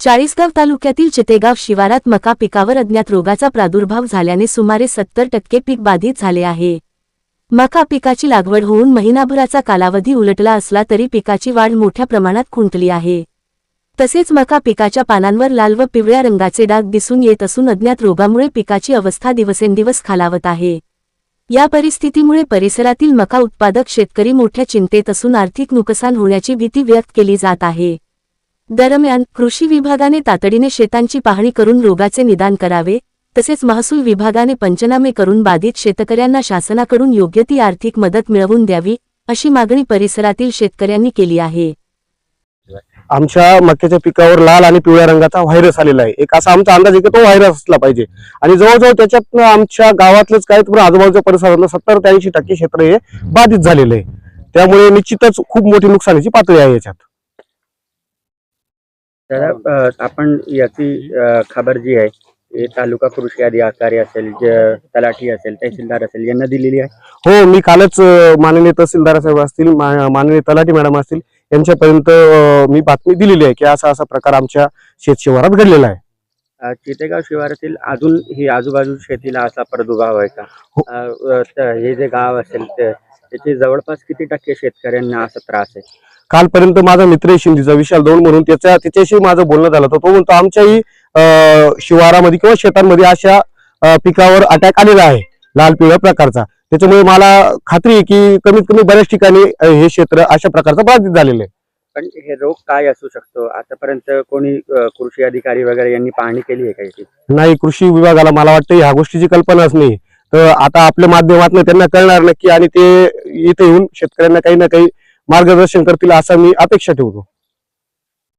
चाळीसगाव तालुक्यातील चितेगाव शिवारात मका पिकावर अज्ञात रोगाचा प्रादुर्भाव झाल्याने सुमारे 70% पीक बाधित झाले आहे। मका पिकाची लागवड होऊन महिनाभराचा कालावधी उलटला असला तरी पिकाची वाढ मोठ्या प्रमाणात खुंटली आहे। तसेच मका पिकाच्या पानांवर लाल व पिवळ्या रंगाचे डाग दिसून येत असून अज्ञात रोगामुळे पिकाची अवस्था दिवसेंदिवस खालावत आहे। या परिस्थितीमुळे परिसरातील मका उत्पादक शेतकरी मोठ्या चिंतेत असून आर्थिक नुकसान होण्याची भीती व्यक्त केली जात आहे। दरम्यान कृषी विभागाने तातडीने शेतांची पाहणी करून रोगाचे निदान करावे, तसेच महसूल विभागाने पंचनामे करून बाधित शेतकऱ्यांना शासनाकडून योग्य ती आर्थिक मदत मिळवून द्यावी, अशी मागणी परिसरातील शेतकऱ्यांनी केली आहे। आमच्या मक्याच्या पिकावर लाल आणि पिवळ्या रंगाचा व्हायरस आलेला आहे। एक असा आमचा अंदाज आहे की तो व्हायरस असला पाहिजे आणि जवळजवळ त्याच्यात आमच्या गावातलेच काय तर आजूबाजूच्या परिसरातलं 70 ते 80% क्षेत्र हे बाधित झालेलं आहे। त्यामुळे निश्चितच खूप मोठी नुकसानीची पातळी आहे याच्यात। तर आपण याची खबर जी आहे हे तालुका कृषी अधिकारी असेल, तलाठी असेल, तहसीलदार असेल यांना दिलेली आहे। हो, मी कालच माननीय तहसीलदार साहेब असतील, माननीय तलाठी मॅडम असतील यांच्यापर्यंत मी बातमी दिलेली आहे की असा असा प्रकार आमच्या शेतशिवारात घडलेला आहे। चितेगाव शिवारातील अजून ही आजूबाजूच्या शेतीला असा प्रादुर्भाव आहे का? हे जे गाव असेल त्याचे जवळपास किती टक्के शेतकऱ्यांना असा त्रास आहे? कालपर्यंत माझा मित्र शिंदीचा विशाल दौंड म्हणून त्याच्याशी माझं बोलणं झालं होतं। तो म्हणतो आमच्याही शिवारामध्ये किंवा शेतांमध्ये अशा पिकावर अटॅक आलेला आहे लाल पिवळ्या प्रकारचा। त्याच्यामुळे मला खात्री आहे की कमीत कमी बऱ्याच ठिकाणी हे क्षेत्र अशा प्रकारचं बाधित झालेलं आहे। पण हे रोग काय असू शकतो? आतापर्यंत कोणी कृषी अधिकारी वगैरे यांनी पाहणी केली आहे का? नाही, कृषी विभागाला मला वाटतं ह्या गोष्टीची कल्पनाच नाही। तर आता आपल्या माध्यमातून त्यांना कळणार नक्की आणि ते इथे येऊन शेतकऱ्यांना काही ना काही मार्गदर्शन करतील असं मी अपेक्षा ठेवतो।